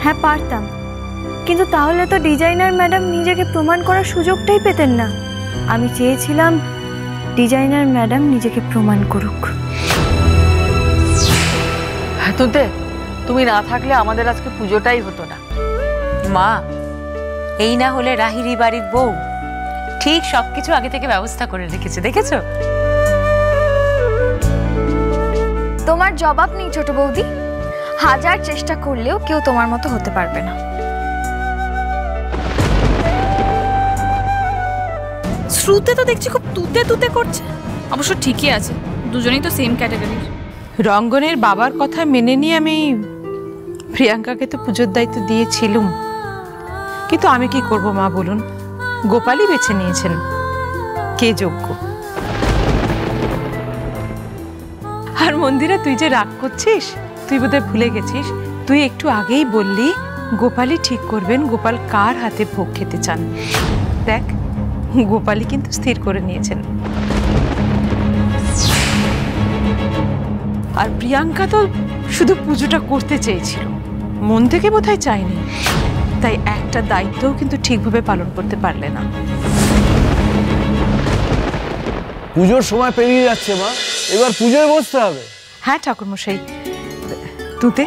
হ্যাঁ পারতাম, কিন্তু তাহলে তো ডিজাইনার ম্যাডাম নিজেকে প্রমাণ করার সুযোগটাই পেতেন না। আমি চেয়েছিলাম ডিজাইনার ম্যাডাম নিজেকে প্রমাণ করুক। হ্যাঁ তুতে, তুমি না থাকলে আমাদের আজকে পুজোটাই হতো না। মা, এই না হলে রাহিরি বাড়ির বউ ঠিক সবকিছু আগে থেকে ব্যবস্থা করে রেখেছে, দেখেছো? তোমার জবাব নেই ছোট বৌদি, হাজার চেষ্টা করলেও কেউ তোমার মতো হতে পারবে না। শ্রুতে তো দেখছি খুব তুতে তুতে করছে। অবশ্য ঠিকই আছে, দুজনেই তো সেম ক্যাটাগরির। রঙ্গনের বাবার কথা মেনে নিয়ে আমি প্রিয়াঙ্কাকে তো পুজোর দায়িত্ব দিয়েছিলাম, কিন্তু আমি কি করব মা বলুন? গোপালই বেছে নিয়েছেন কে যোগ্য। আর মন্দিরা, তুই যে রাগ করছিস, তুই বোধহয় ভুলে গেছিস, তুই একটু আগেই বললি গোপালই ঠিক করবেন গোপাল কার হাতে ভোগ খেতে চান। দেখ, গোপালই কিন্তু স্থির করে নিয়েছেন। আর প্রিয়াঙ্কা তো শুধু পুজোটা করতে চেয়েছিল, মন থেকে বোধহয় চায়নি, তাই একটা দায়িত্বও কিন্তু ঠিকভাবে পালন করতে পারলে না। পুজোর সময় পেরিয়ে যাচ্ছে মা, এবার পুজোয় বসতে হবে। হ্যাঁ ঠাকুরমশাই, তুতে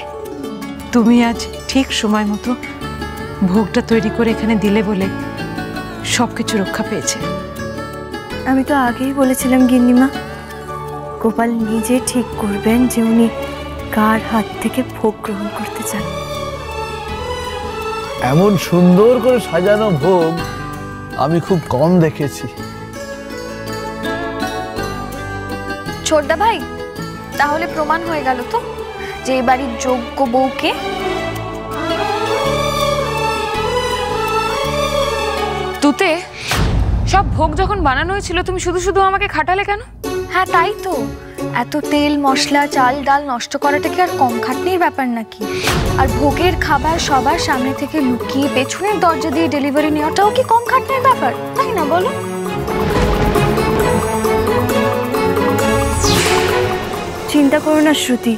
তুমি আজ ঠিক সময় মতো ভোগটা তৈরি করে এখানে দিলে বলে সবকিছু রক্ষা পেয়েছে। আমি তো আগেই বলেছিলাম গিন্নিমা, গোপাল নিজে ঠিক করবেন যে উনি কার হাত থেকে ভোগ গ্রহণ করতে চান। এমন সুন্দর করে সাজানো ভোগ আমি খুব কম দেখেছি। ছোটদা ভাই, তাহলে প্রমাণ হয়ে গেল তো যে এই বাড়ির যোগ্য বউকে? তুতে, সব ভোগ যখন বানানো হয়েছিল তুমি শুধু শুধু আমাকে খাটালে কেন? হ্যাঁ তাই তো, এত তেল মশলা চাল ডাল নষ্ট করাটা কি আর কম খাটনির ব্যাপার নাকি? আর ভোগের খাবার সবার সামনে থেকে লুকিয়ে পেছনের দরজা দিয়ে ডেলিভারি নেওয়াটাও কি কম খাটনির ব্যাপার, তাই না বলো? চিন্তা করো না শ্রুতি,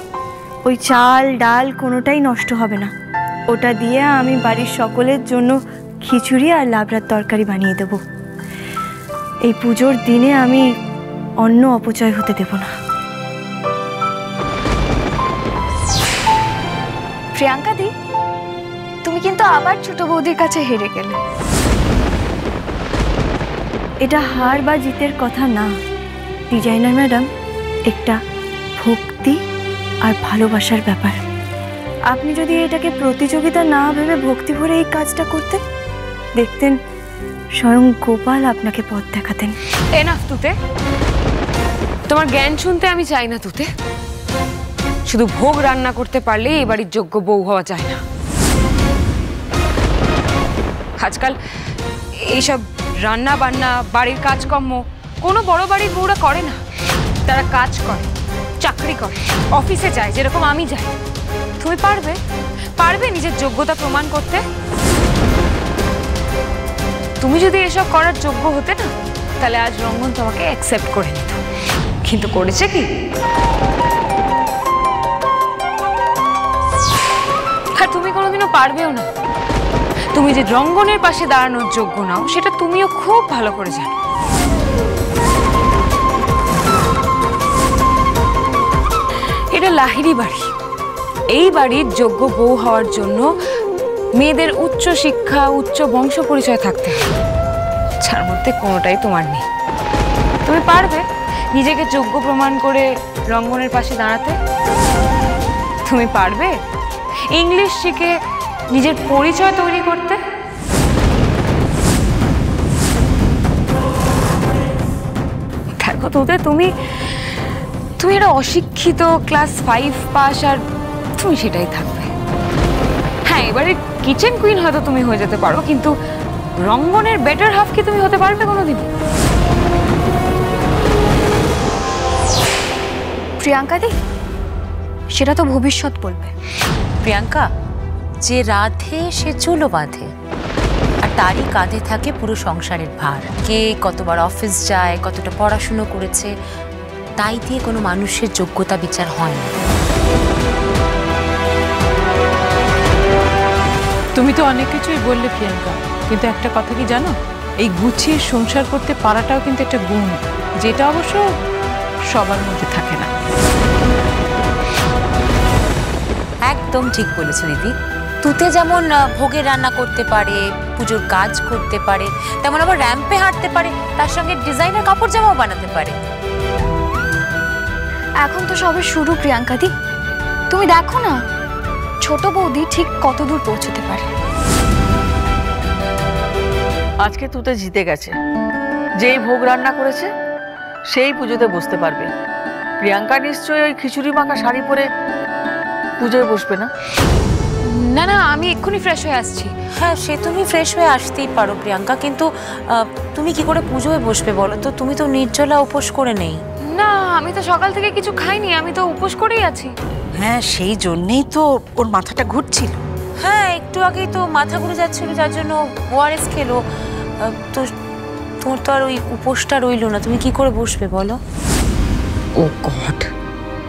ওই চাল ডাল কোনোটাই নষ্ট হবে না। ওটা দিয়ে আমি বাড়ির সকলের জন্য খিচুড়ি আর লাবড়ার তরকারি বানিয়ে দেব। এই পুজোর দিনে আমি অন্ন অপচয় হতে দেব না। প্রিয়াঙ্কা দি, তুমি কিন্তু আবার ছোট বৌদির কাছে হেরে গেলে। এটা হার বা জিতের কথা না ডিজাইনার ম্যাডাম, একটা ভক্তি আর ভালোবাসার ব্যাপার। আপনি যদি এটাকে প্রতিযোগিতা না ভেবে ভক্তি ভরে এই কাজটা করতেন, দেখতেন স্বয়ং গোপাল আপনাকে পথ দেখাতেন। এনাফ তুতে, তোমার জ্ঞান শুনতে আমি চাই না তুতে। শুধু ভোগ রান্না করতে পারলে এই বাড়ির যোগ্য বউ হওয়া যায় না। আজকাল এইসব রান্না বান্না বাড়ির কাজকর্ম কোনো বড় বাড়ির বউরা করে না। তারা কাজ করে, চাকরি করে, অফিসে যায়, যেরকম আমি যাই। তুমি পারবে পারবে নিজের যোগ্যতা প্রমাণ করতে? তুমি যদি এসব করার যোগ্য হতে না, তাহলে আজ রঙ্গন তোমাকে অ্যাকসেপ্ট করে নিত। কিন্তু করেছে কি? আর তুমি কোনোদিনও পারবেও না। তুমি যে রঙ্গনের পাশে দাঁড়ানোর যোগ্য নাও, সেটা তুমিও খুব ভালো করে জানো। এটা লাহিড়ী বাড়ি। এই বাড়ির যোগ্য বউ হওয়ার জন্য মেয়েদের উচ্চ শিক্ষা, উচ্চ বংশ পরিচয় থাকতে হবে, যার মধ্যে কোনোটাই তোমার নেই। তুমি পারবে নিজেকে যোগ্য প্রমাণ করে রঙ্গনের পাশে দাঁড়াতে? তুমি পারবে ইংলিশ শিখে নিজের পরিচয় তৈরি করতে? দেখো তোতে, তুমি একটা অশিক্ষিত ক্লাস 5 পাস, আর তুমি সেটাই থাকবে। হ্যাঁ, এবারে কিচেন কুইন হয়তো তুমি হয়ে যেতে পারো, কিন্তু রঙ্গনের বেটার হাফ কি তুমি হতে পারবে কোনোদিন? প্রিয়াঙ্কা দি, সেটা তো ভবিষ্যৎ বলবে। প্রিয়াঙ্কা, যে রাধে সে চুলো বাঁধে, আর তারই কাঁধে থাকে পুরো সংসারের ভার। কে কতবার অফিস যায়, কতটা পড়াশুনো করেছে, তাই দিয়ে কোনো মানুষের যোগ্যতা বিচার হয় না। তুমি তো অনেক কিছুই বললে প্রিয়াঙ্কা, কিন্তু একটা কথা কি জানো, এই গুছিয়ে সংসার করতে পারাটাও কিন্তু একটা গুণ, যেটা অবশ্য সবার মধ্যে থাকে না। একদম ঠিক বলেছে দিদি। তুতে যেমন ভোগের রান্না করতে পারে, পুজোর কাজ করতে পারে, তেমন আবার র্যাম্পে হাঁটতে পারে, তার সঙ্গে ডিজাইনার কাপড় জামাও বানাতে পারে। এখন তো সবে শুরু প্রিয়াঙ্কাদি, তুমি দেখো না ছোট বৌদি ঠিক কত দূর পৌঁছতে পারে। আজকে তুতে জিতে গেছে, যেই ভোগ রান্না করেছে সেই পুজোতে বসতে পারবে। প্রিয়াঙ্কা নিশ্চয়ই ওই খিচুড়ি মাখা শাড়ি পরে পুজোয় বসবে না? না না, আমি এক্ষুনি ফ্রেশ হয়ে আসছি। হ্যাঁ, সে তুমি ফ্রেশ হয়ে আসতেই পারো প্রিয়াঙ্কা, কিন্তু তুমি কি করে পুজোয় বসবে বলো তো? তুমি তো নির্জলা উপোস করে নেই। না, আমি তো সকাল থেকে কিছু খাইনি, আমি তো উপোস করেই আছি। হ্যাঁ, সেই জন্যেই তো ওর মাথাটা ঘুরছিল। হ্যাঁ, একটু আগেই তো মাথা ঘুরে যাচ্ছিল, যার জন্য ওআরএস খেলো। তো তোমার তো আর ওই উপোসটা রইলো না, তুমি কি করে বসবে বলো? ও গড,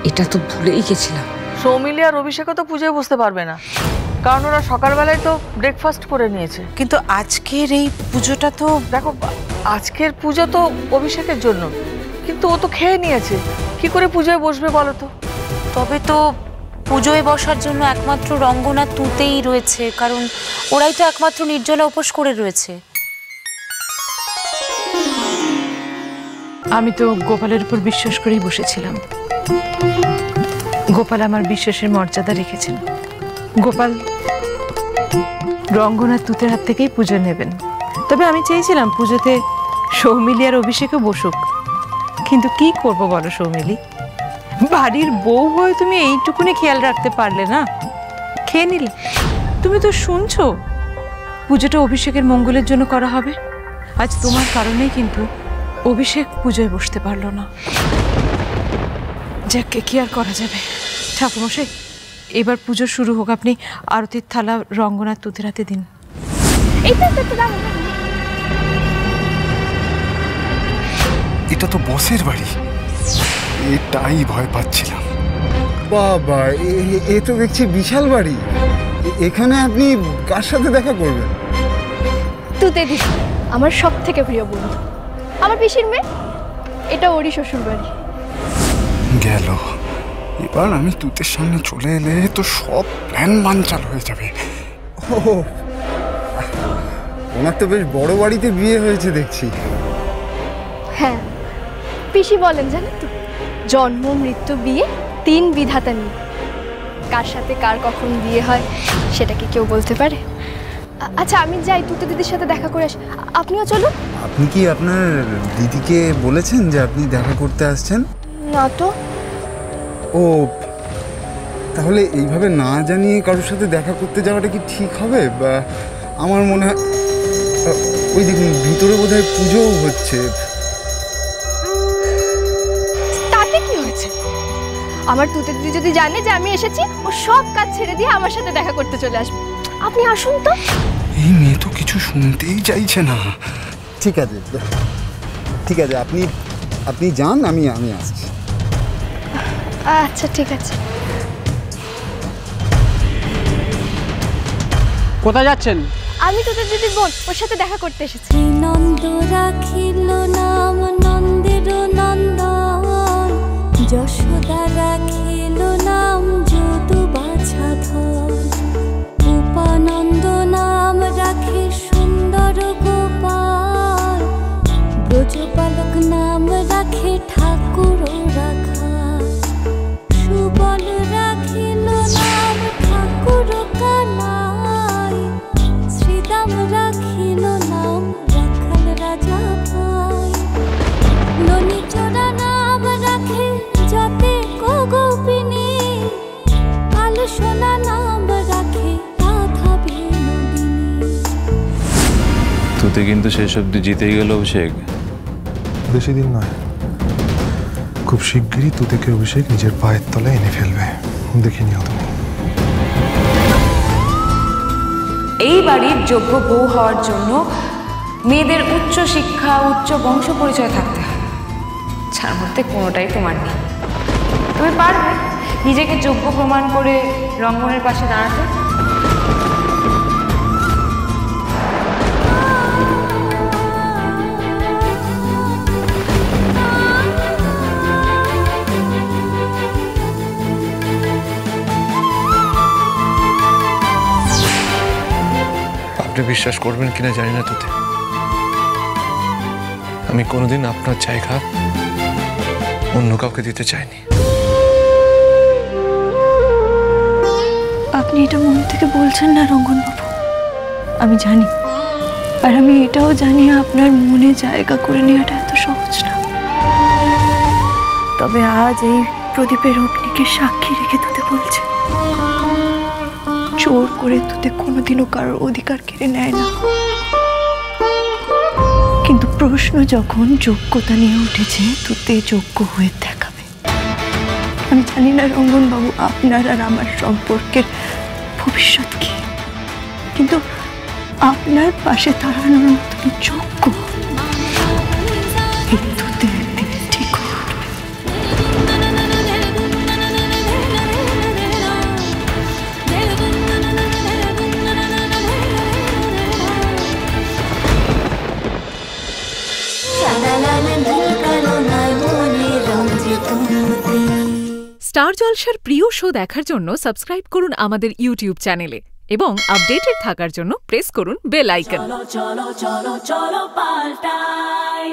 এটা তো ভুলেই গেছিলাম। সৌমিলি আর অভিষেকও তো পুজোয় বসতে পারবে না, কারণ ওরা সকালবেলায় তো ব্রেকফাস্ট করে নিয়েছে। কিন্তু আজকের এই পুজোটা তো, দেখো, আজকের পুজো তো অভিষেকের জন্য, কিন্তু ও তো খেয়ে নিয়েছে, কি করে পুজোয় বসবে বলো তো? তবে তো পুজোয় বসার জন্য একমাত্র রঙ্গনা তুতেই রয়েছে, কারণ ওরাই তো একমাত্র নির্জলা উপোস করে রয়েছে। আমি তো গোপালের উপর বিশ্বাস করেই বসেছিলাম। গোপাল আমার বিশ্বাসের মর্যাদা রেখেছেন। গোপাল রঙ্গনাথ তুতের হাত থেকেই পুজো নেবেন। তবে আমি চেয়েছিলাম পুজোতে সৌমিলি আর অভিষেকও বসুক, কিন্তু কি করব বলো সৌমিলি, বাড়ির বউ হয়ে তুমি এইটুকুনি খেয়াল রাখতে পারলে না? খেয়ে নিলে। তুমি তো শুনছো পুজোটা অভিষেকের মঙ্গলের জন্য করা হবে। আজ তোমার কারণেই কিন্তু অভিষেক পুজোয় বসতে পারলো না। যাকে কি আর করা যাবে। ঠাকুরমশাই, এবার পুজো শুরু হোক, আপনি আরতির থালা রঙ্গনাথ তুতের হাতে দিন। এটা তো বসের বাড়ি, এটাই ভয় পাচ্ছিলাম। বাবা, এ তো দেখছি বিশাল বাড়ি। এখানে আপনি কার সাথে দেখা করবেন? তুতে দিদি আমার সব থেকে প্রিয় বন্ধু, আমার পিসির মেয়ে। এটা ওরই শ্বশুর বাড়ি। গেল, এবার আমি তুতের সামনে চলে এলে তো সব প্ল্যান বানচাল হয়ে যাবে। ও, ওনার তো বেশ বড় বাড়িতে বিয়ে হয়েছে দেখছি। হ্যাঁ, পিসি বলেন জানেন তো, জন্ম মৃত্যু বিয়ে 3 বিধাতা নিয়ে। কার সাথে কার কখন বিয়ে হয় সেটা কি কেউ বলতে পারে? আচ্ছা, আমি যাই, তুতে দিদির সাথে দেখা করে আসি। আপনিও চলুন। আপনি কি আপনার দিদিকে বলেছেন যে আপনি দেখা করতে আসছেন? না তো। ও, তাহলে এইভাবে না জানিয়ে কারোর সাথে দেখা করতে যাওয়াটা কি ঠিক হবে? বা আমার মনে হয় ওই দেখুন ভিতরে বোধহয় পুজোও হচ্ছে। তাতে কি হয়েছে? আমার তুতে দিদি যদি জানে যে আমি এসেছি, ও সব কাজ ছেড়ে দিয়ে আমার সাথে দেখা করতে চলে আসবে। আপনি আসুন তো। এই মেয়ে তো কিছু শুনতেই চাইছে না। ঠিক আছে, ঠিক আছে, আপনি যান, আমি আসছি। আচ্ছা, ঠিক আছে। কোথায় যাচ্ছেন? আমি তুতে দিদির বোন, ওর সাথে দেখা করতে এসেছি। নন্দ রাখিল নাম নন্দের নন্দন, যশোদা রাখিল নাম যদু বাছাধর, উপানন্দ নাম রাখে সুন্দর গোপাল, ব্রজপালক নাম রাখে ঠাকুর রাখা, সুবল রাখিল নাম ঠাকুর কানাই, শ্রীদাম রাখিল নাম রাখাল রাজা ভাই, ননীচরা নাম রাখে যাতে গোপিনী, কালো সোনা নাম রাখে রাধা বিনোদিনী। তুতে কিন্তু শেষ অব্দি জিতেই গেল অভিষেক। বেশি দিন নয়, খুব শিগগিরই তুতেকে অভিষেক নিজের পায়ের তলায় এনে ফেলবে, দেখে নিও তুমি। এই বাড়ির যোগ্য বউ হওয়ার জন্য মেয়েদের উচ্চ শিক্ষা, উচ্চ বংশ পরিচয় থাকতে হয়, যার মধ্যে কোনোটাই তোমার নেই। তুমি পারবে নিজেকে যোগ্য প্রমাণ করে রঙ্গনের পাশে দাঁড়াতে? আপনি বিশ্বাস করবেন কিনা জানি না তোতে, আমি কোনোদিন আপনার জায়গা অন্য কাউকে দিতে চাইনি। আপনি এটা মন থেকে বলছেন না রঙ্গনবাবু, আমি জানি। আর আমি এটাও জানি আপনার মনে জায়গা করে নেওয়াটা এত সহজ না। তবে আজ এই প্রদীপের অগ্নিকে সাক্ষী রেখে তোতে বলছে, জোর করে তোতে কোনোদিনও কারোর অধিকার কেড়ে নেয় না। কিন্তু প্রশ্ন যখন যোগ্যতা নিয়ে উঠেছে, তোতে যোগ্য হয়ে দেখাবে। আমি জানি না রঙ্গনবাবু আপনার আর আমার সম্পর্কের ভবিষ্যৎ কি, কিন্তু আপনার পাশে দাঁড়ানোর মতন যোগ্য তোতে একদিন ঠিক হয়ে উঠবে। স্টার জলসার প্রিয় শো দেখার জন্য সাবস্ক্রাইব করুন আমাদের ইউটিউব চ্যানেলে এবং আপডেটেড থাকার জন্য প্রেস করুন বেল আইকন। চলো চলো চলো চলো পাল্টাই।